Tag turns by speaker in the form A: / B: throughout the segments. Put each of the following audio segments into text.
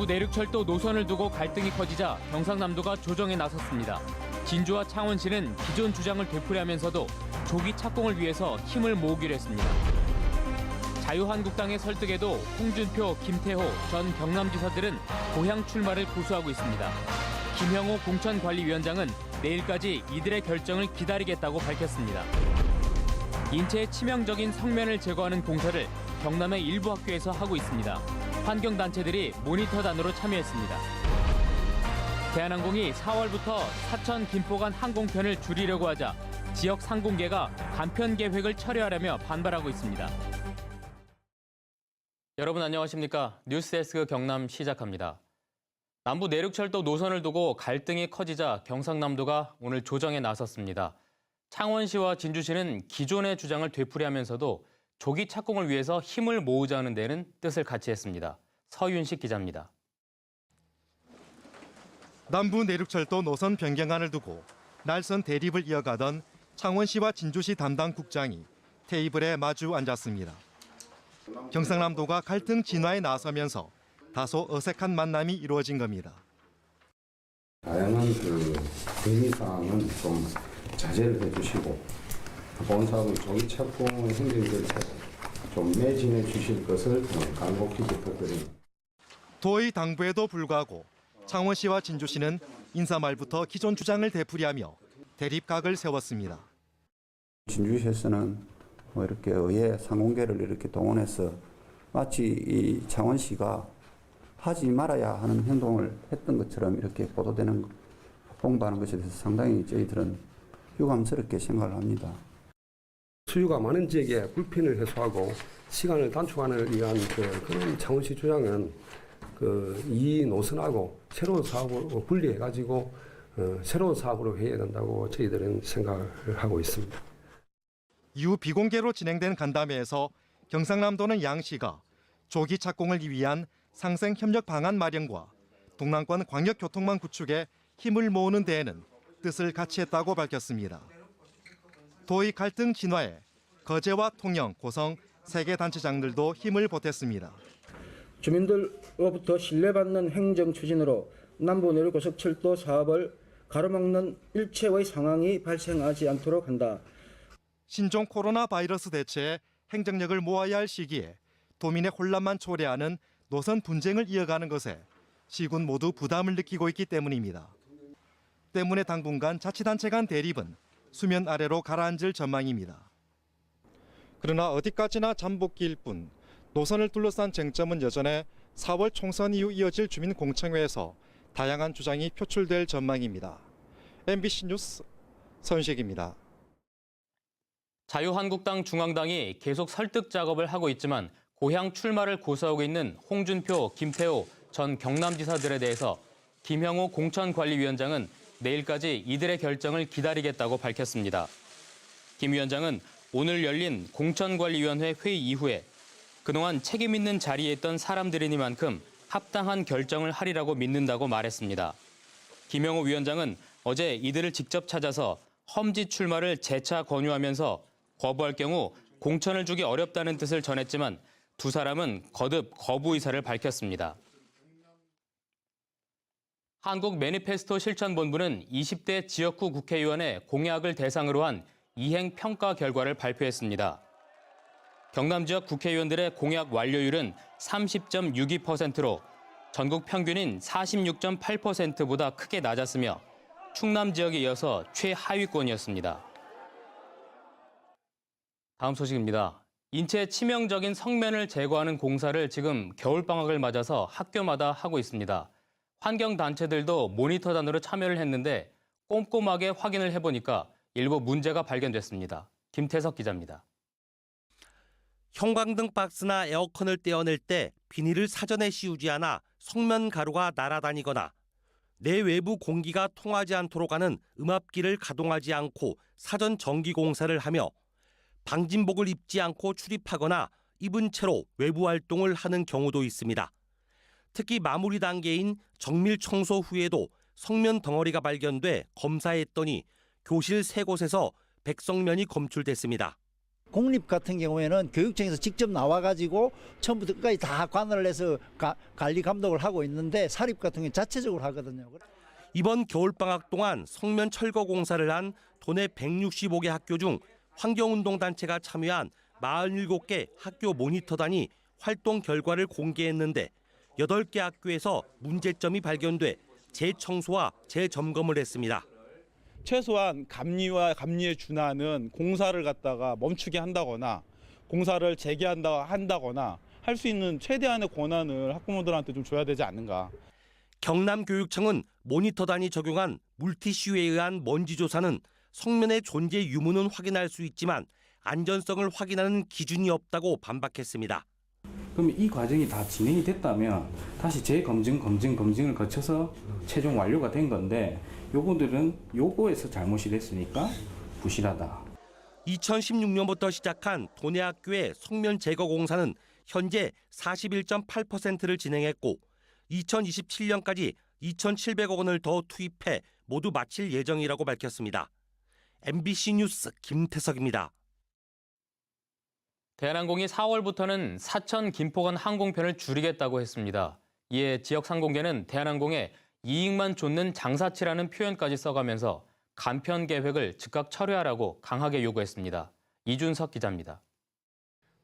A: 남부 내륙철도 노선을 두고 갈등이 커지자 경상남도가 조정에 나섰습니다. 진주와 창원시는 기존 주장을 되풀이하면서도 조기 착공을 위해서 힘을 모으기로 했습니다. 자유한국당의 설득에도 홍준표, 김태호 전 경남지사들은 고향 출마를 고수하고 있습니다. 김형호 공천관리위원장은 내일까지 이들의 결정을 기다리겠다고 밝혔습니다. 인체에 치명적인 성면을 제거하는 공사를 경남의 일부 학교에서 하고 있습니다. 환경단체들이 모니터단으로 참여했습니다. 대한항공이 4월부터 사천 김포 간 항공편을 줄이려고 하자 지역 상공계가 간편 계획을 철회하려며 반발하고 있습니다. 여러분 안녕하십니까? 뉴스데스크 경남 시작합니다. 남부 내륙철도 노선을 두고 갈등이 커지자 경상남도가 오늘 조정에 나섰습니다. 창원시와 진주시는 기존의 주장을 되풀이하면서도 조기 착공을 위해서 힘을 모으자는 데는 뜻을 같이 했습니다. 서윤식 기자입니다.
B: 남부 내륙철도 노선 변경안을 두고 날선 대립을 이어가던 창원시와 진주시 담당 국장이 테이블에 마주 앉았습니다. 경상남도가 갈등 진화에 나서면서 다소 어색한 만남이 이루어진 겁니다.
C: 다양한 건의 사항은 좀 자제를 해주시고 본 사업의 조기 착공 행정들을 좀 매진해 주실 것을 간곡히 부탁드립니다.
B: 도의 당부에도 불구하고 창원시와 진주시는 인사 말부터 기존 주장을 되풀이하며 대립각을 세웠습니다.
C: 진주시에서는 이렇게 의회 상공계를 이렇게 동원해서 마치 이 창원시가 하지 말아야 하는 행동을 했던 것처럼 이렇게 보도되는 홍보하는 것에 대해서 상당히 저희들은 유감스럽게 생각을 합니다.
D: 수요가 많은 지역에 불편을 해소하고 시간을 단축하는 위한 그런 창원시 주장은 이 노선하고 새로운 사업으로 분리해가지고 새로운 사업으로 해야 된다고 저희들은 생각을 하고 있습니다.
B: 이후 비공개로 진행된 간담회에서 경상남도는 양시가 조기 착공을 위한 상생 협력 방안 마련과 동남권 광역교통망 구축에 힘을 모으는 데에는 뜻을 같이 했다고 밝혔습니다. 도의 갈등 진화에 거제와 통영, 고성 세 개 단체장들도 힘을 보탰습니다.
E: 주민들로부터 신뢰받는 행정 추진으로 남부 내륙 고속철도 사업을 가로막는 일체의 상황이 발생하지 않도록 한다.
B: 신종 코로나 바이러스 대체에 행정력을 모아야 할 시기에 도민의 혼란만 초래하는 노선 분쟁을 이어가는 것에 시군 모두 부담을 느끼고 있기 때문입니다. 때문에 당분간 자치단체 간 대립은 수면 아래로 가라앉을 전망입니다. 그러나 어디까지나 잠복기일 뿐 노선을 둘러싼 쟁점은 여전해 4월 총선 이후 이어질 주민 공청회에서 다양한 주장이 표출될 전망입니다. MBC 뉴스 서윤식입니다.
A: 자유한국당 중앙당이 계속 설득 작업을 하고 있지만 고향 출마를 고수하고 있는 홍준표, 김태호 전 경남지사들에 대해서 김형호 공천관리위원장은 내일까지 이들의 결정을 기다리겠다고 밝혔습니다. 김 위원장은 오늘 열린 공천관리위원회 회의 이후에 그동안 책임 있는 자리에 있던 사람들이니만큼 합당한 결정을 하리라고 믿는다고 말했습니다. 김형호 위원장은 어제 이들을 직접 찾아서 험지 출마를 재차 권유하면서 거부할 경우 공천을 주기 어렵다는 뜻을 전했지만 두 사람은 거듭 거부 의사를 밝혔습니다. 한국 매니페스토 실천본부는 20대 지역구 국회의원의 공약을 대상으로 한 이행 평가 결과를 발표했습니다. 경남 지역 국회의원들의 공약 완료율은 30.62%로 전국 평균인 46.8%보다 크게 낮았으며 충남 지역에 이어서 최하위권이었습니다. 다음 소식입니다. 인체에 치명적인 성면을 제거하는 공사를 지금 겨울방학을 맞아서 학교마다 하고 있습니다. 환경단체들도 모니터단으로 참여를 했는데 꼼꼼하게 확인을 해보니까 일부 문제가 발견됐습니다. 김태석 기자입니다.
F: 형광등 박스나 에어컨을 떼어낼 때 비닐을 사전에 씌우지 않아 성면 가루가 날아다니거나 내외부 공기가 통하지 않도록 하는 음압기를 가동하지 않고 사전 정기 공사를 하며 방진복을 입지 않고 출입하거나 입은 채로 외부 활동을 하는 경우도 있습니다. 특히 마무리 단계인 정밀 청소 후에도 성면 덩어리가 발견돼 검사했더니 교실 3곳에서 백성면이 검출됐습니다.
G: 공립 같은 경우에는 교육청에서 직접 나와가지고 처음부터 끝까지 다 관할을 해서 관리 감독을 하고 있는데 사립 같은 경우는 자체적으로 하거든요.
F: 이번 겨울방학 동안 성면 철거 공사를 한 도내 165개 학교 중 환경운동단체가 참여한 47개 학교 모니터단이 활동 결과를 공개했는데 8개 학교에서 문제점이 발견돼 재청소와 재점검을 했습니다.
H: 최소한 감리와 감리에 준하는 공사를 갖다가 멈추게 한다거나 공사를 재개한다거나 할 수 있는 최대한의 권한을 학부모들한테 좀 줘야 되지 않는가.
F: 경남교육청은 모니터단이 적용한 물티슈에 의한 먼지 조사는 성면의 존재 유무는 확인할 수 있지만 안전성을 확인하는 기준이 없다고 반박했습니다.
I: 그럼 이 과정이 다 진행이 됐다면 다시 재검증을 거쳐서 최종 완료가 된 건데 요거들은 요거에서 잘못이 됐으니까 부실하다.
F: 2016년부터 시작한 도내 학교의 성면 제거 공사는 현재 41.8%를 진행했고 2027년까지 2,700억 원을 더 투입해 모두 마칠 예정이라고 밝혔습니다. MBC 뉴스 김태석입니다.
A: 대한항공이 4월부터는 사천 김포간 항공편을 줄이겠다고 했습니다. 이에 지역 상공계는 대한항공에 이익만 좇는 장사치라는 표현까지 써가면서 간편 계획을 즉각 철회하라고 강하게 요구했습니다. 이준석 기자입니다.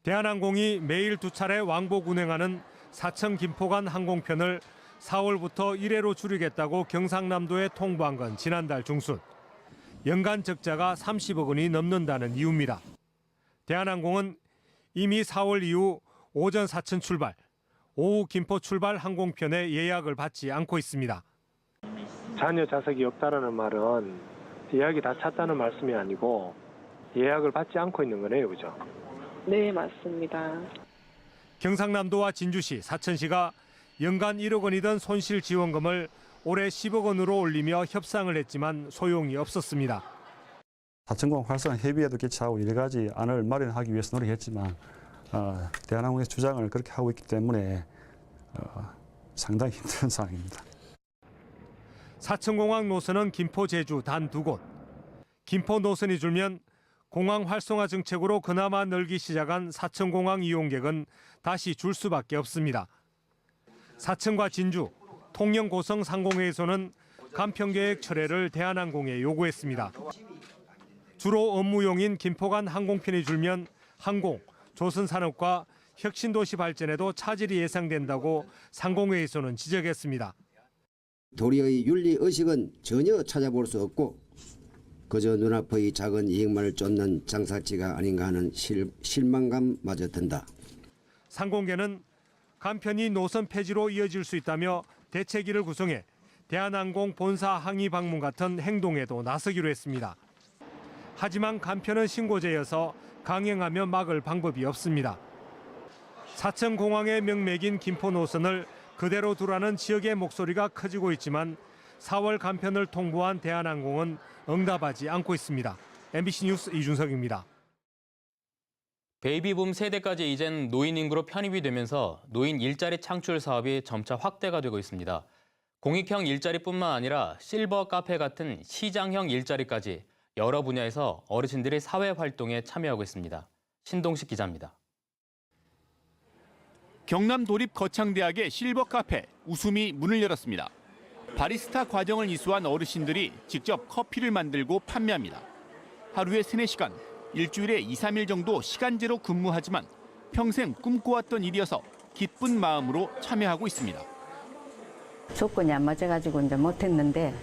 B: 대한항공이 매일 2차례 왕복 운행하는 사천 김포간 항공편을 4월부터 1회로 줄이겠다고 경상남도에 통보한 건 지난달 중순. 연간 적자가 30억 원이 넘는다는 이유입니다. 대한항공은 이미 4월 이후 오전 사천 출발, 오후 김포 출발 항공편의 예약을 받지 않고 있습니다.
J: 잔여 좌석이 없다라는 말은 예약이 다 찼다는 말씀이 아니고 예약을 받지 않고 있는 거네요, 그죠?
K: 네, 맞습니다.
B: 경상남도와 진주시, 사천시가 연간 1억 원이던 손실 지원금을 올해 10억 원으로 올리며 협상을 했지만 소용이 없었습니다.
L: 사천공 활성화 협의회도 개최하고 여러 가지 안을 마련하기 위해서 노력했지만 대한항공의 주장을 그렇게 하고 있기 때문에 상당히 힘든 상황입니다.
B: 사천공항 노선은 김포, 제주 단 2곳. 김포 노선이 줄면 공항 활성화 정책으로 그나마 늘기 시작한 사천공항 이용객은 다시 줄 수밖에 없습니다. 사천과 진주, 통영 고성 상공회에서는 간편계획 철회를 대한항공에 요구했습니다. 주로 업무용인 김포간 항공편이 줄면 항공, 조선산업과 혁신도시 발전에도 차질이 예상된다고 상공회에서는 지적했습니다.
M: 도리의 윤리의식은 전혀 찾아볼 수 없고 그저 눈앞의 작은 이익만을 쫓는 장사치가 아닌가 하는 실망감마저 든다.
B: 상공계는 간편이 노선 폐지로 이어질 수 있다며 대책위를 구성해 대한항공 본사 항의 방문 같은 행동에도 나서기로 했습니다. 하지만 간편은 신고제여서 강행하며 막을 방법이 없습니다. 사천공항의 명맥인 김포 노선을 그대로 두라는 지역의 목소리가 커지고 있지만 4월 간편을 통보한 대한항공은 응답하지 않고 있습니다. MBC 뉴스 이준석입니다.
A: 베이비붐 세대까지 이젠 노인 인구로 편입이 되면서 노인 일자리 창출 사업이 점차 확대가 되고 있습니다. 공익형 일자리뿐만 아니라 실버 카페 같은 시장형 일자리까지 여러 분야에서 어르신들이 사회 활동에 참여하고 있습니다. 신동식 기자입니다.
N: 경남 도립 거창대학의 실버 카페 웃음이 문을 열었습니다. 바리스타 과정을 이수한 어르신들이 직접 커피를 만들고 판매합니다. 하루에 3-4시간, 일주일에 2-3일 정도 시간제로 근무하지만 평생 꿈꿔왔던 일이어서 기쁜 마음으로 참여하고 있습니다.
O: 조건이 안 맞아가지고 이제 못했는데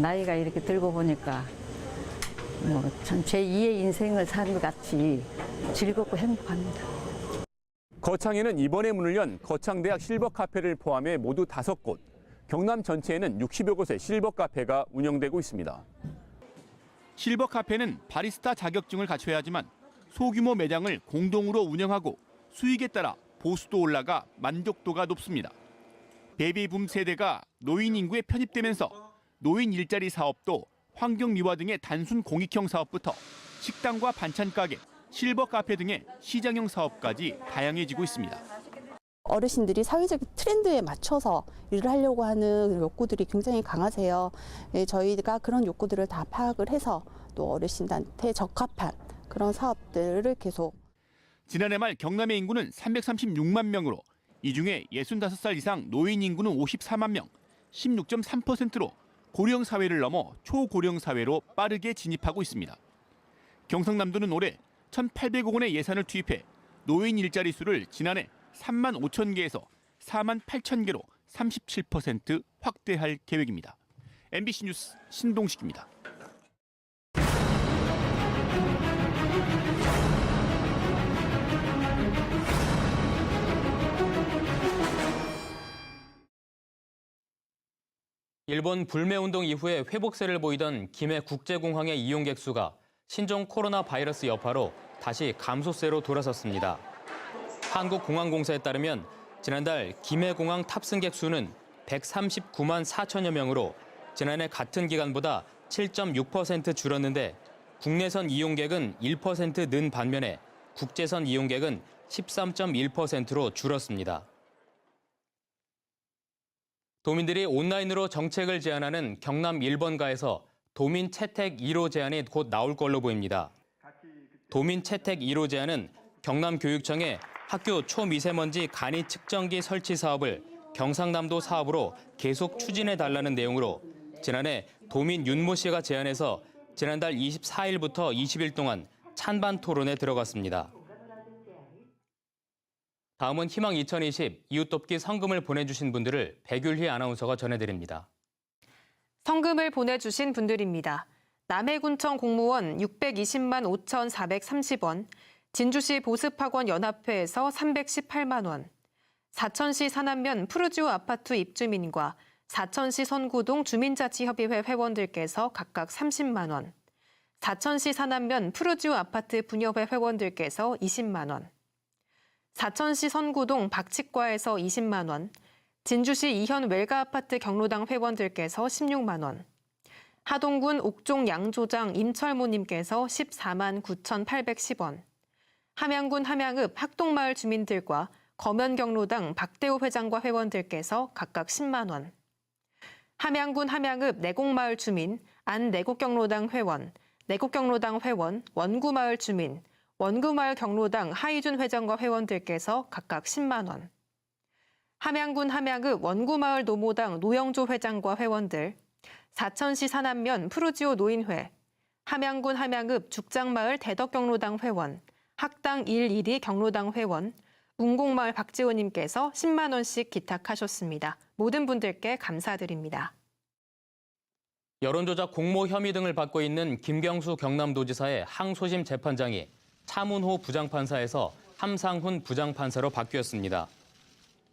O: 나이가 이렇게 들고 보니까 참 제2의 인생을 사는 것 같이 즐겁고 행복합니다.
N: 거창에는 이번에 문을 연 거창대학 실버 카페를 포함해 모두 5곳, 경남 전체에는 60여 곳의 실버 카페가 운영되고 있습니다. 실버 카페는 바리스타 자격증을 갖춰야 하지만 소규모 매장을 공동으로 운영하고 수익에 따라 보수도 올라가 만족도가 높습니다. 베이비붐 세대가 노인 인구에 편입되면서 노인 일자리 사업도 환경 미화 등의 단순 공익형 사업부터 식당과 반찬 가게, 실버 카페 등의 시장형 사업까지 다양해지고 있습니다.
P: 어르신들이 사회적 트렌드에 맞춰서 일을 하려고 하는 욕구들이 굉장히 강하세요. 저희가 그런 욕구들을 다 파악을 해서 또 어르신한테 적합한 그런 사업들을 계속.
N: 지난해 말 경남의 인구는 336만 명으로 이 중에 65살 이상 노인 인구는 54만 명, 16.3%로 고령 사회를 넘어 초고령 사회로 빠르게 진입하고 있습니다. 경상남도는 올해 1,800억 원의 예산을 투입해 노인 일자리 수를 지난해 3만 5천 개에서 4만 8천 개로 37% 확대할 계획입니다. MBC 뉴스 신동식입니다.
A: 일본 불매운동 이후에 회복세를 보이던 김해 국제공항의 이용객 수가 신종 코로나 바이러스 여파로 다시 감소세로 돌아섰습니다. 한국공항공사에 따르면 지난달 김해공항 탑승객 수는 139만 4천여 명으로 지난해 같은 기간보다 7.6% 줄었는데 국내선 이용객은 1% 는 반면에 국제선 이용객은 13.1%로 줄었습니다. 도민들이 온라인으로 정책을 제안하는 경남 1번가에서 도민 채택 1호 제안이 곧 나올 걸로 보입니다. 도민 채택 1호 제안은 경남교육청에 학교 초미세먼지 간이 측정기 설치 사업을 경상남도 사업으로 계속 추진해달라는 내용으로 지난해 도민 윤모 씨가 제안해서 지난달 24일부터 20일 동안 찬반 토론에 들어갔습니다. 다음은 희망 2020 이웃돕기 성금을 보내주신 분들을 백율희 아나운서가 전해드립니다.
Q: 성금을 보내주신 분들입니다. 남해군청 공무원 620만 5,430원, 진주시 보습학원 연합회에서 318만 원, 사천시 산안면 푸르지오 아파트 입주민과 사천시 선구동 주민자치협의회 회원들께서 각각 30만 원, 사천시 산안면 푸르지오 아파트 분협회 회원들께서 20만 원, 사천시 선구동 박치과에서 20만 원, 진주시 이현 웰가아파트 경로당 회원들께서 16만 원, 하동군 옥종 양조장 임철모님께서 14만 9,810원, 함양군 함양읍 학동마을 주민들과 거면경로당 박대호 회장과 회원들께서 각각 10만 원, 함양군 함양읍 내곡마을 주민, 안내곡경로당 회원, 내곡경로당 회원, 원구마을 주민, 원구마을 경로당 하이준 회장과 회원들께서 각각 10만 원, 함양군 함양읍 원구마을 노모당 노영조 회장과 회원들, 사천시 산안면 푸르지오 노인회, 함양군 함양읍 죽장마을 대덕경로당 회원, 학당 112 경로당 회원, 운곡마을 박지호님께서 10만 원씩 기탁하셨습니다. 모든 분들께 감사드립니다.
A: 여론조작 공모 혐의 등을 받고 있는 김경수 경남도지사의 항소심 재판장이 차문호 부장판사에서 함상훈 부장판사로 바뀌었습니다.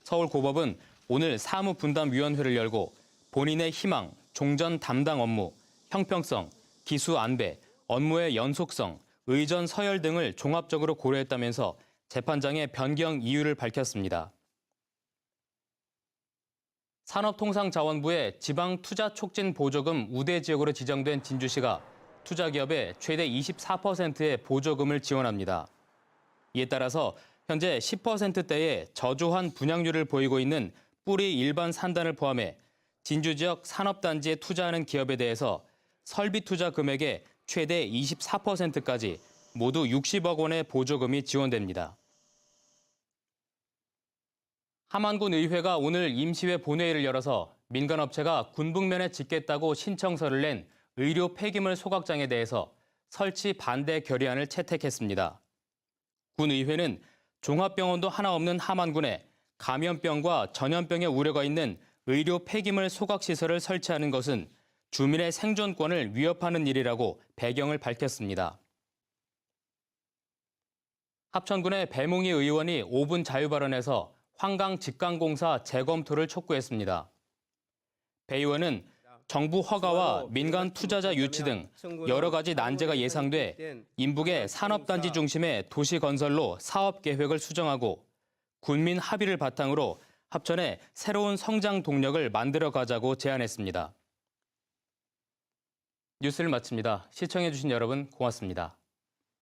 A: 서울고법은 오늘 사무분담위원회를 열고 본인의 희망, 종전 담당 업무, 형평성, 기수 안배, 업무의 연속성, 의전 서열 등을 종합적으로 고려했다면서 재판장의 변경 이유를 밝혔습니다. 산업통상자원부의 지방투자촉진보조금 우대지역으로 지정된 진주시가 투자기업에 최대 24%의 보조금을 지원합니다. 이에 따라서 현재 10%대의 저조한 분양률을 보이고 있는 뿌리 일반 산단을 포함해 진주 지역 산업단지에 투자하는 기업에 대해서 설비 투자 금액의 최대 24%까지 모두 60억 원의 보조금이 지원됩니다. 함안군 의회가 오늘 임시회 본회의를 열어서 민간업체가 군북면에 짓겠다고 신청서를 낸 의료 폐기물 소각장에 대해서 설치 반대 결의안을 채택했습니다. 군의회는 종합병원도 하나 없는 함안군에 감염병과 전염병의 우려가 있는 의료 폐기물 소각시설을 설치하는 것은 주민의 생존권을 위협하는 일이라고 배경을 밝혔습니다. 합천군의 배몽희 의원이 5분 자유발언에서 환강 직강공사 재검토를 촉구했습니다. 배 의원은 정부 허가와 민간 투자자 유치 등 여러 가지 난제가 예상돼 인북의 산업단지 중심의 도시 건설로 사업 계획을 수정하고 군민 합의를 바탕으로 합천에 새로운 성장 동력을 만들어가자고 제안했습니다. 뉴스를 마칩니다. 시청해주신 여러분 고맙습니다.